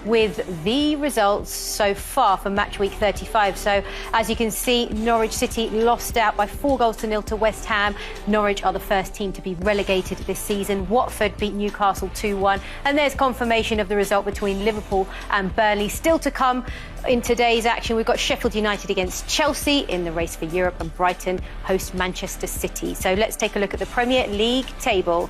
with the results so far for match week 35. So as you can see, Norwich City lost out by 4-0 to West Ham. Norwich are the first team to be relegated this season. Watford beat Newcastle 2-1. And there's confirmation of the result between Liverpool and Burnley. Still to come in today's action, we've got Sheffield United against Chelsea in the race for Europe, and Brighton host Manchester City. So let's take a look at the Premier League table.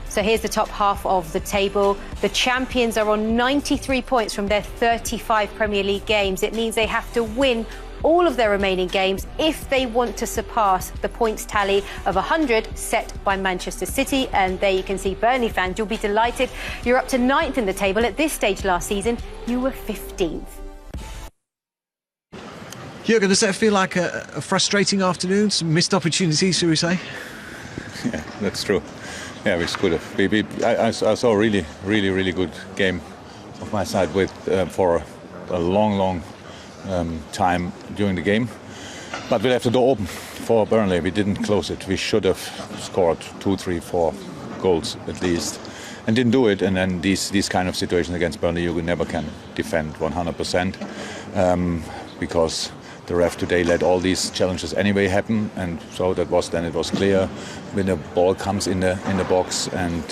So here's the top half of the table. The champions are on 93 points from their 35 Premier League games. It means they have to win all of their remaining games if they want to surpass the points tally of 100 set by Manchester City. And there you can see, Burnley fans, you'll be delighted. You're up to 9th in the table. At this stage last season, you were 15th. Jurgen, does that feel like a frustrating afternoon? Some missed opportunities, shall we say? Yeah, that's true. Yeah, we could have. I saw a really good game of my side with for a long time during the game. But we left the door open for Burnley. We didn't close it. We should have scored 2, 3, 4 goals at least, and didn't do it. And then these kind of situations against Burnley, you never can defend 100%, because the ref today let all these challenges anyway happen, and so it was clear when the ball comes in the box, and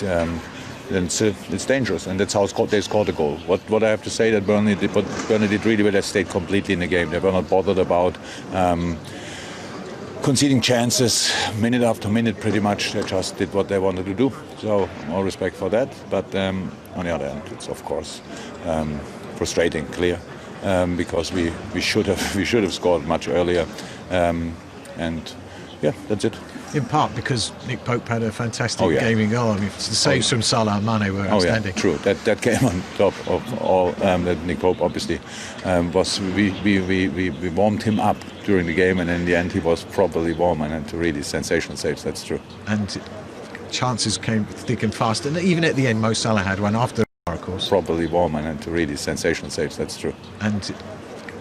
then it's dangerous, and that's how they scored the goal. What I have to say that Burnley did really well. They stayed completely in the game. They were not bothered about conceding chances minute after minute. Pretty much, they just did what they wanted to do. So all respect for that. But on the other hand, it's of course frustrating, clear. Because we should have scored much earlier, and yeah, that's it. In part because Nick Pope had a fantastic gaming goal. I mean, the saves from Salah and Mane were outstanding. True. That came on top of all. That Nick Pope obviously was. We warmed him up during the game, and in the end he was properly warm and to really sensational saves. That's true. And chances came thick and fast, and even at the end, Mo Salah had one after. Of course. Probably warm and to really sensational saves. That's true. And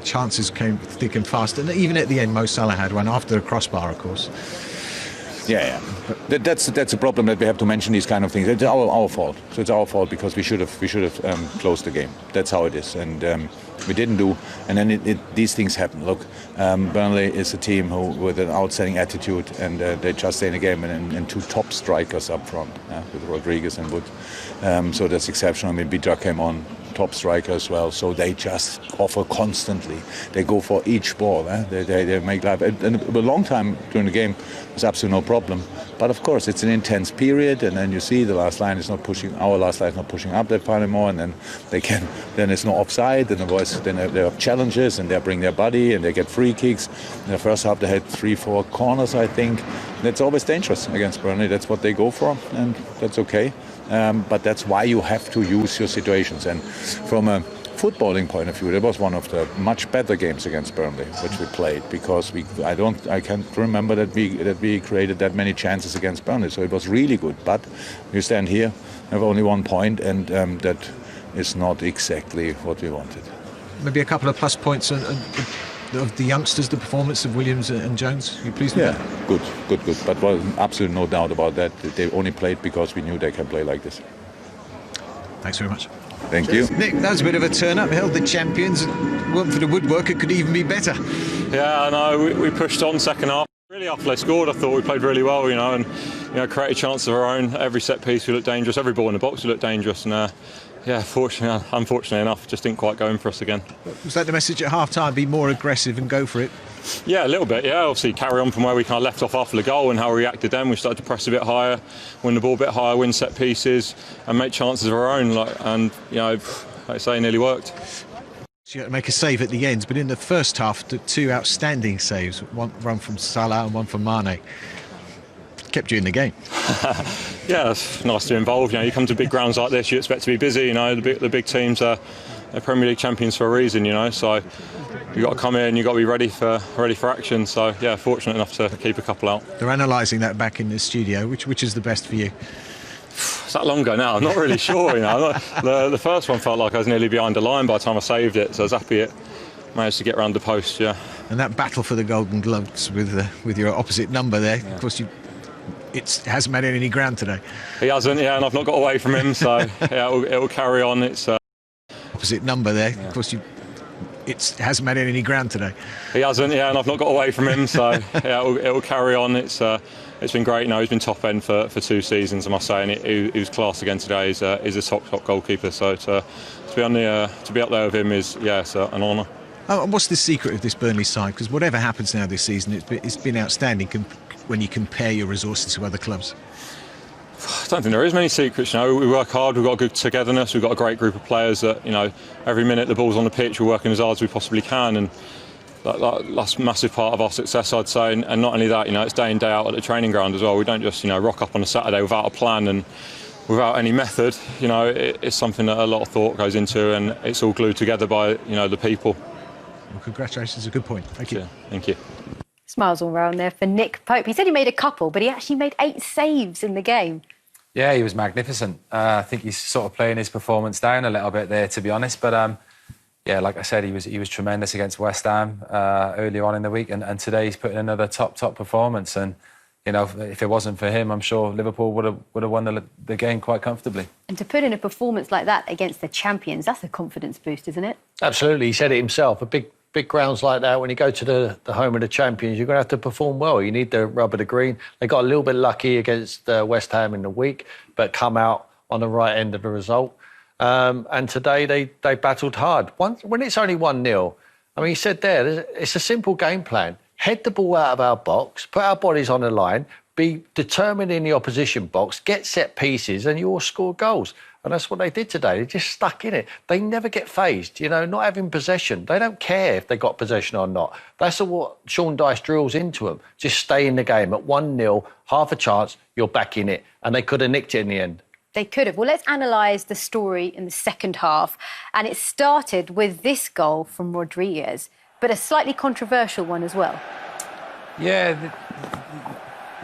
chances came thick and fast, and even at the end, Mo Salah had one after a crossbar, of course. Yeah. That's a problem that we have to mention these kind of things. It's our fault. So it's our fault because we should have closed the game. That's how it is, and we didn't do. And then these things happen. Look, Burnley is a team who with an outstanding attitude, and they just stay in the game, and 2 top strikers up front with Rodriguez and Wood. So that's exceptional. I mean, Bija came on, top striker as well. So they just offer constantly. They go for each ball. They make life. And a long time during the game was absolutely no problem. But of course, it's an intense period, and then you see the last line is not pushing. Our last line is not pushing up that far anymore, and then then it's no offside. And then they have challenges, and they bring their body, and they get free kicks. In the first half, they had 3-4 corners, I think. That's always dangerous against Burnley. That's what they go for, and that's okay. But that's why you have to use your situations. And from a footballing point of view, it was one of the much better games against Burnley which we played, because I can't remember that we created that many chances against Burnley. So it was really good. But you stand here, have only 1 point, and that is not exactly what we wanted. Maybe a couple of plus points of the youngsters, the performance of Williams and Jones. You pleased with that? Good. But absolutely no doubt about that. They only played because we knew they can play like this. Thanks very much. Thank you. Nick, that was a bit of a turn-up. Held the champions. Weren't for the woodwork, it could even be better. Yeah, I know. We pushed on second half. Really, after they scored, I thought we played really well, and created chances of our own. Every set piece we looked dangerous. Every ball in the box we looked dangerous, and unfortunately enough, just didn't quite go in for us again. Was that the message at half-time? Be more aggressive and go for it? Yeah, a little bit, yeah. Obviously, carry on from where we kind of left off after the goal and how we reacted then. We started to press a bit higher, win the ball a bit higher, win set pieces, and make chances of our own. Like I say, nearly worked. So you had to make a save at the end, but in the first half, the 2 outstanding saves, one from Salah and one from Mane, kept you in the game. Yeah, it's nice to be involved. You come to big grounds like this, you expect to be busy. The big teams are Premier League champions for a reason. So you've got to come in, you've got to be ready for action. So yeah, fortunate enough to keep a couple out. They're analysing that back in the studio. Which is the best for you? It's that long ago now. I'm not really sure. The first one felt like I was nearly behind the line by the time I saved it. So I was happy it managed to get around the post. Yeah. And that battle for the Golden Gloves with your opposite number there. Yeah. Of course, it hasn't made any ground today. He hasn't. Yeah, and I've not got away from him. So yeah, it will carry on. It's opposite number there. Of course, it hasn't made any ground today. He hasn't, yeah, and I've not got away from him, so yeah, it'll carry on. It's been great. You know, he's been top end for 2 seasons, I must say, and he was class again today. He's a top goalkeeper. So to be up there with him is it's an honour. Oh, and what's the secret of this Burnley side? Because whatever happens now this season, it's been outstanding when you compare your resources to other clubs. I don't think there is many secrets. You know, we work hard. We've got a good togetherness. We've got a great group of players that, you know, every minute the ball's on the pitch, we're working as hard as we possibly can, and that's a massive part of our success, I'd say. And not only that, you know, it's day in, day out at the training ground as well. We don't just, you know, rock up on a Saturday without a plan and without any method. You know, it's something that a lot of thought goes into, and it's all glued together by, you know, the people. Well, congratulations, a good point. Thank you. Yeah, thank you. Smiles all round there for Nick Pope. He said he made a couple, but he actually made 8 saves in the game. Yeah, he was magnificent. I think he's sort of playing his performance down a little bit there, to be honest. But yeah, like I said, he was tremendous against West Ham earlier on in the week, and today he's put in another top performance. And you know, if it wasn't for him, I'm sure Liverpool would have won the game quite comfortably. And to put in a performance like that against the champions, that's a confidence boost, isn't it? Absolutely, he said it himself. A big grounds like that, when you go to the home of the champions, you're going to have to perform well. You need the rub of the green. They got a little bit lucky against West Ham in the week, but come out on the right end of the result. And today they battled hard. When it's only 1-0, I mean, he said there, it's a simple game plan. Head the ball out of our box, put our bodies on the line, be determined in the opposition box, get set pieces, and you all score goals. And that's what they did today. They just stuck in it. They never get phased, you know, not having possession. They don't care if they got possession or not. That's what Sean Dyche drills into them. Just stay in the game. At 1-0, half a chance, you're back in it. And they could have nicked it in the end. They could have. Well, let's analyse the story in the second half. And it started with this goal from Rodriguez, but a slightly controversial one as well. Yeah,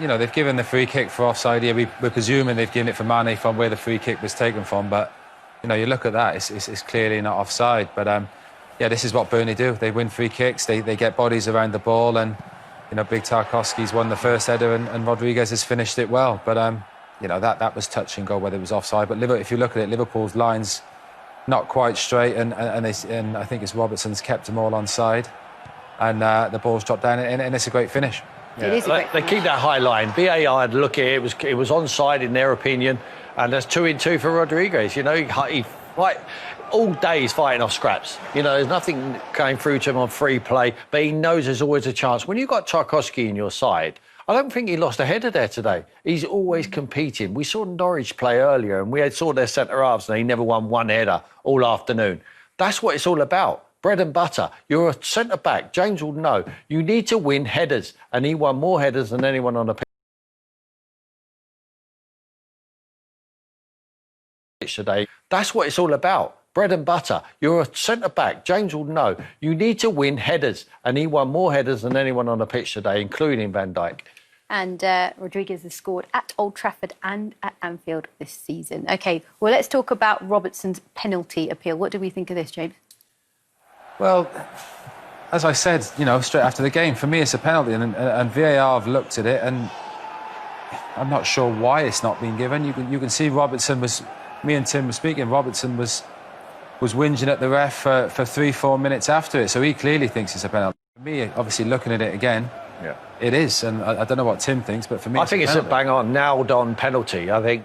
you know, they've given the free kick for offside here. We're presuming they've given it for Mane from where the free kick was taken from. But, you know, you look at that, it's clearly not offside. But, yeah, this is what Burnley do. They win free kicks, they get bodies around the ball. And, you know, Big Tarkowski's won the first header and Rodriguez has finished it well. But, you know, that was touch and go, whether it was offside. But if you look at it, Liverpool's line's not quite straight. And I think it's Robertson's kept them all onside. And the ball's dropped down and it's a great finish. Yeah. It is a great they keep that high line. VAR had a look at it. It was onside in their opinion, and that's 2-2 for Rodriguez. You know, he fight all day. He's fighting off scraps. You know, there's nothing going through to him on free play, but he knows there's always a chance. When you've got Tarkowski in your side, I don't think he lost a header there today. He's always competing. We saw Norwich play earlier, and we saw their centre halves, and he never won one header all afternoon. That's what it's all about. Bread and butter. You're a centre-back. James will know. You need to win headers. And he won more headers than anyone on the pitch today. That's what it's all about. Bread and butter. You're a centre-back. James will know. You need to win headers. And he won more headers than anyone on the pitch today, including Van Dijk. And Rodriguez has scored at Old Trafford and at Anfield this season. OK, well, let's talk about Robertson's penalty appeal. What do we think of this, James? Well, as I said, you know, straight after the game, for me it's a penalty, and VAR have looked at it, and I'm not sure why it's not been given. You can see Robertson was, me and Tim were speaking, Robertson was whinging at the ref for 3-4 minutes after it, so he clearly thinks it's a penalty. For me, obviously looking at it again, yeah, it is, and I don't know what Tim thinks, but for me, I think it's a bang-on, nailed-on penalty. I think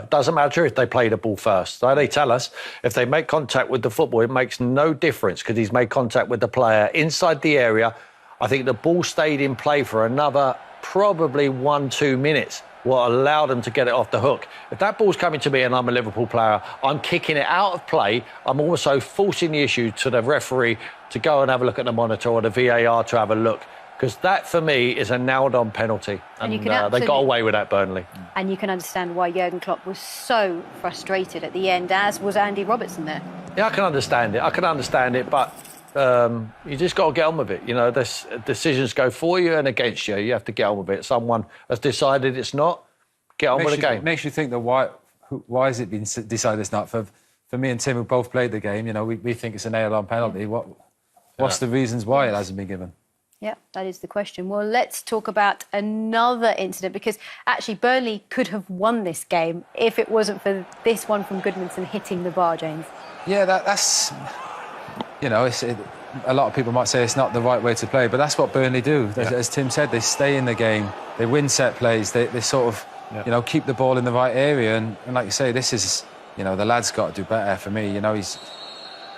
doesn't matter if they play the ball first. So they tell us if they make contact with the football, it makes no difference because he's made contact with the player inside the area. I think the ball stayed in play for another probably 1-2 minutes. What allowed them to get it off the hook. If that ball's coming to me and I'm a Liverpool player, I'm kicking it out of play. I'm also forcing the issue to the referee to go and have a look at the monitor or the VAR to have a look. Because that, for me, is a nailed-on penalty. And they got away with that, Burnley. And you can understand why Jurgen Klopp was so frustrated at the end, as was Andy Robertson there. Yeah, I can understand it. But you just got to get on with it. You know, decisions go for you and against you. You have to get on with it. Someone has decided it's not. Get on with the game. It makes you think that why has it been decided it's not? For me and Tim, who both played the game, you know, we think it's a nailed-on penalty. What's the reasons why it hasn't been given? Yeah, that is the question. Well, let's talk about another incident, because actually Burnley could have won this game if it wasn't for this one from Goodmanson hitting the bar, James. Yeah, that's a lot of people might say it's not the right way to play, but that's what Burnley do. As Tim said, they stay in the game, they win set plays, they sort of keep the ball in the right area, and like you say, this is the lad's got to do better. For me,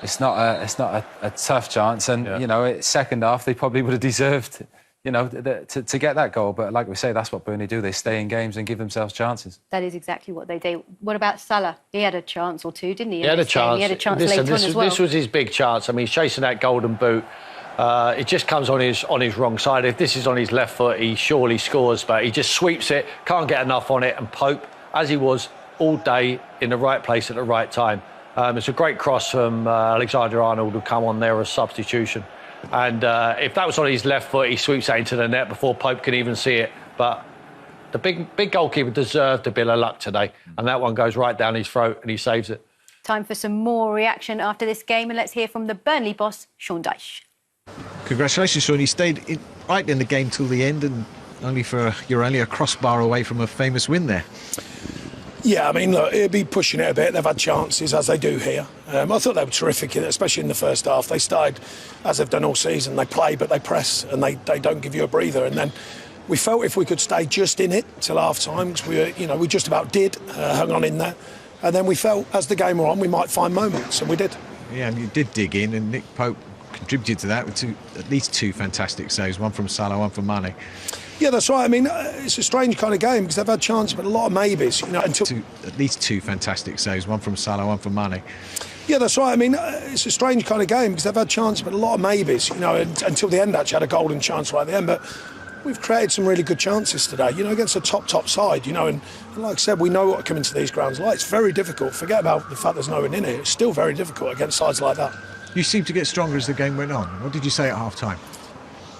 it's not a tough chance, and second half they probably would have deserved to get that goal, but like we say, that's what Burnley do. They stay in games and give themselves chances. That is exactly what they do. What about Salah? He had a chance or two, didn't he? He had a chance. He had a chance later on as well. This was his big chance. I mean, he's chasing that golden boot. It just comes on his wrong side. If this is on his left foot, he surely scores, but he just sweeps it, can't get enough on it, and Pope, as he was all day, in the right place at the right time. It's a great cross from Alexander-Arnold, who come on there as substitution. And if that was on his left foot, he sweeps that into the net before Pope can even see it. But the big goalkeeper deserved a bit of luck today, and that one goes right down his throat, and he saves it. Time for some more reaction after this game, and let's hear from the Burnley boss, Sean Dyche. Congratulations, Sean. You stayed right in the game till the end, and you're only a crossbar away from a famous win there. Yeah, I mean, look, it'll be pushing it a bit. They've had chances, as they do here. I thought they were terrific, especially in the first half. They started, as they've done all season, they play, but they press, and they don't give you a breather. And then we felt if we could stay just in it till half-time, because we just about did, hung on in there. And then we felt, as the game went on, we might find moments, and we did. Yeah, and you did dig in, and Nick Pope contributed to that with at least two fantastic saves, one from Salah, one from Mane. Yeah, that's right. I mean, it's a strange kind of game because they've had chances, but a lot of maybes. At least two fantastic saves, one from Salah, one from Mane. Yeah, that's right. I mean, it's a strange kind of game because they've had chances, but a lot of maybes. Until the end, actually had a golden chance right at the end. But we've created some really good chances today. Against a top side. And like I said, we know what come into these grounds like. It's very difficult. Forget about the fact there's no one in it. It's still very difficult against sides like that. You seemed to get stronger as the game went on. What did you say at half-time?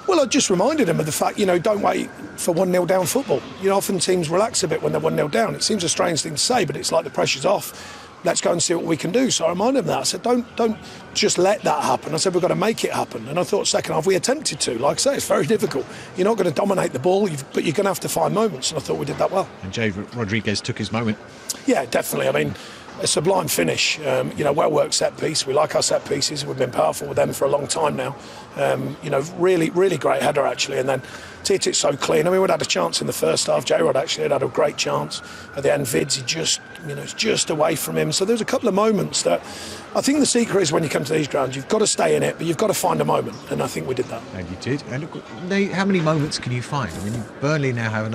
Well, I just reminded him of the fact, don't wait for 1-0 down football. Often teams relax a bit when they're 1-0 down. It seems a strange thing to say, but it's like the pressure's off. Let's go and see what we can do. So I reminded him that. I said, don't just let that happen. I said, we've got to make it happen. And I thought second half we attempted to. Like I say, it's very difficult. You're not going to dominate the ball, but you're going to have to find moments. And I thought we did that well. And Jay Rodriguez took his moment. Yeah, definitely. I mean, a sublime finish, well-worked set piece. We like our set pieces. We've been powerful with them for a long time now. Really, really great header, actually. And then hit it so clean. I mean, we'd had a chance in the first half. J-Rod actually had a great chance. At the end, Vids, it's just away from him. So there's a couple of moments that I think the secret is when you come to these grounds, you've got to stay in it, but you've got to find a moment. And I think we did that. And you did. And look, how many moments can you find? I mean, Burnley now have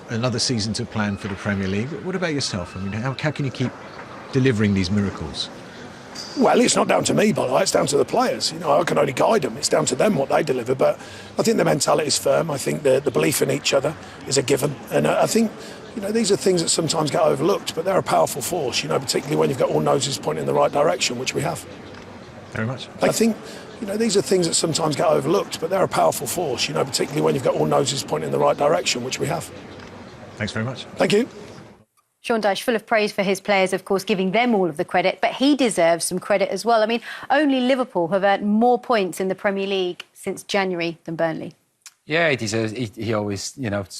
another season to plan for the Premier League. What about yourself? I mean, how can you keep delivering these miracles? Well, it's not down to me, by the way. It's down to the players. I can only guide them. It's down to them what they deliver. But I think the mentality is firm. I think the belief in each other is a given. And I think, these are things that sometimes get overlooked, but they're a powerful force, particularly when you've got all noses pointing in the right direction, which we have. Very much. I think, these are things that sometimes get overlooked, but they're a powerful force, particularly when you've got all noses pointing in the right direction, which we have. Thanks very much. Thank you. Sean Dyche, full of praise for his players, of course, giving them all of the credit, but he deserves some credit as well. I mean, only Liverpool have earned more points in the Premier League since January than Burnley. Yeah, he deserves. He always,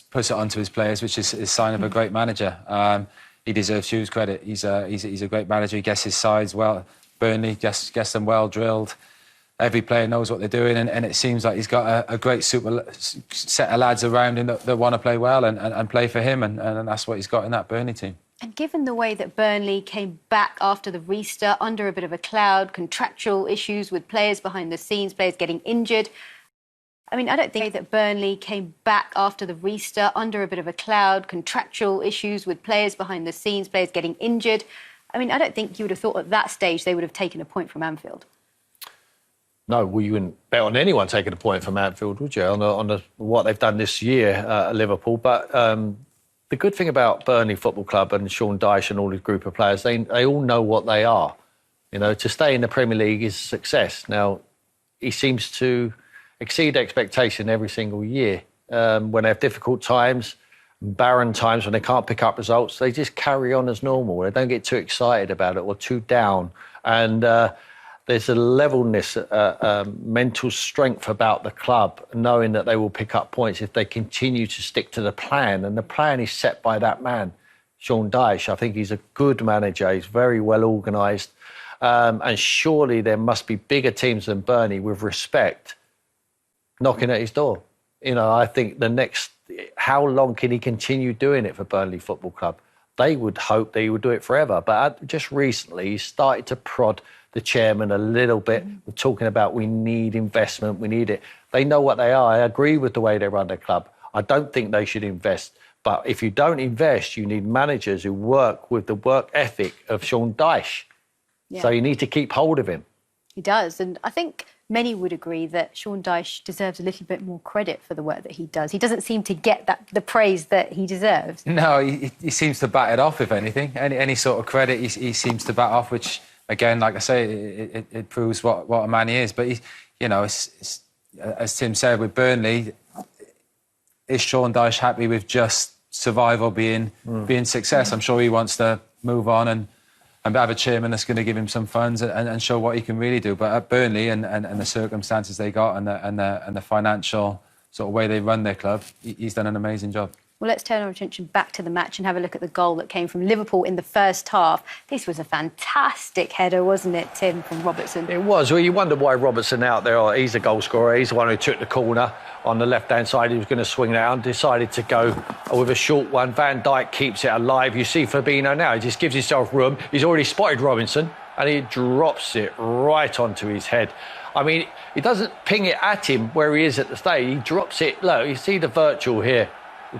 puts it onto his players, which is a sign of a great manager. He deserves huge credit. He's a great manager. He gets his sides well. Burnley gets them well drilled. Every player knows what they're doing, and it seems like he's got a great super set of lads around him that want to play well and play for him, and that's what he's got in that Burnley team. And given the way that Burnley came back after the restart under a bit of a cloud, contractual issues with players behind the scenes, players getting injured, I mean, I don't think that Burnley came back after the restart under a bit of a cloud, contractual issues with players behind the scenes, players getting injured. I mean, I don't think you would have thought at that stage they would have taken a point from Anfield. No, well, you wouldn't bet on anyone taking a point from Anfield, would you, on what they've done this year at Liverpool. But the good thing about Burnley Football Club and Sean Dyche and all his group of players, they all know what they are. To stay in the Premier League is success. Now, he seems to exceed expectation every single year. When they have difficult times, barren times when they can't pick up results, they just carry on as normal. They don't get too excited about it or too down. And there's a levelness, mental strength about the club, knowing that they will pick up points if they continue to stick to the plan. And the plan is set by that man, Sean Dyche. I think he's a good manager. He's very well organised. And surely there must be bigger teams than Burnley with respect knocking at his door. I think how long can he continue doing it for Burnley Football Club? They would hope that he would do it forever. But just recently, he started to prod the chairman a little bit. We're talking about we need investment, we need it. They know what they are. I agree with the way they run their club. I don't think they should invest. But if you don't invest, you need managers who work with the work ethic of Sean Dyche. Yeah. So you need to keep hold of him. He does. And I think many would agree that Sean Dyche deserves a little bit more credit for the work that he does. He doesn't seem to get the praise that he deserves. No, he seems to bat it off, if anything. Any sort of credit he seems to bat off, which, again, like I say, it proves what a man he is. But, it's, as Tim said, with Burnley, is Sean Dyche happy with just survival being success? I'm sure he wants to move on and have a chairman that's going to give him some funds and show what he can really do. But at Burnley and the circumstances they got and the financial sort of way they run their club, he's done an amazing job. Well, let's turn our attention back to the match and have a look at the goal that came from Liverpool in the first half. This was a fantastic header, wasn't it, Tim, from Robertson? It was. Well, you wonder why Robertson out there. He's a goal scorer. He's the one who took the corner on the left-hand side. He was going to swing down, decided to go with a short one. Van Dijk keeps it alive. You see Fabinho now. He just gives himself room. He's already spotted Robinson, and he drops it right onto his head. I mean, he doesn't ping it at him where he is at the stage. He drops it low. You see the virtual here.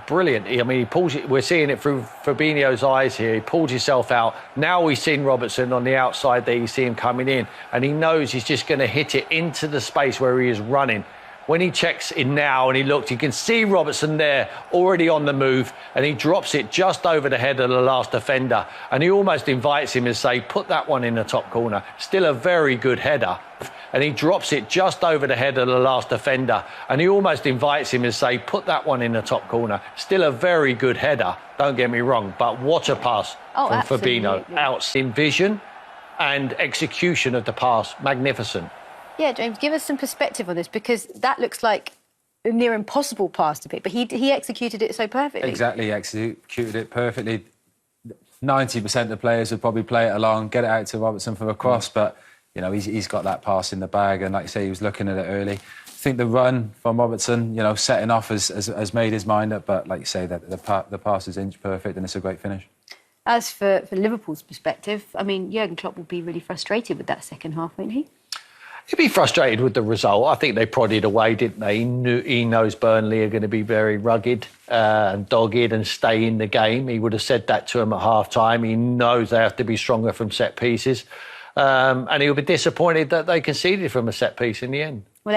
Brilliant. I mean, he pulls it. We're seeing it through Fabinho's eyes here. He pulls himself out. Now we've seen Robertson on the outside there. You see him coming in, and he knows he's just going to hit it into the space where he is running. When he checks in now and he looks, you can see Robertson there already on the move, and he drops it just over the head of the last defender. And he almost invites him to say, put that one in the top corner. Still a very good header. And he drops it just over the head of the last defender. And he almost invites him to say, put that one in the top corner. Still a very good header, don't get me wrong. But what a pass from absolutely. Fabinho. Outstanding vision and execution of the pass. Magnificent. Yeah, James, give us some perspective on this, because that looks like a near impossible pass to pick, but he executed it so perfectly. Exactly, he executed it perfectly. 90% of the players would probably play it along, get it out to Robertson for a cross, but, he's got that pass in the bag, and like you say, he was looking at it early. I think the run from Robertson, setting off has made his mind up, but like you say, that the pass is inch perfect, and it's a great finish. As for Liverpool's perspective, I mean, Jurgen Klopp will be really frustrated with that second half, won't he? He'd be frustrated with the result. I think they prodded away, didn't they? He knows Burnley are going to be very rugged and dogged and stay in the game. He would have said that to him at half-time. He knows they have to be stronger from set pieces. And he'll be disappointed that they conceded from a set piece in the end.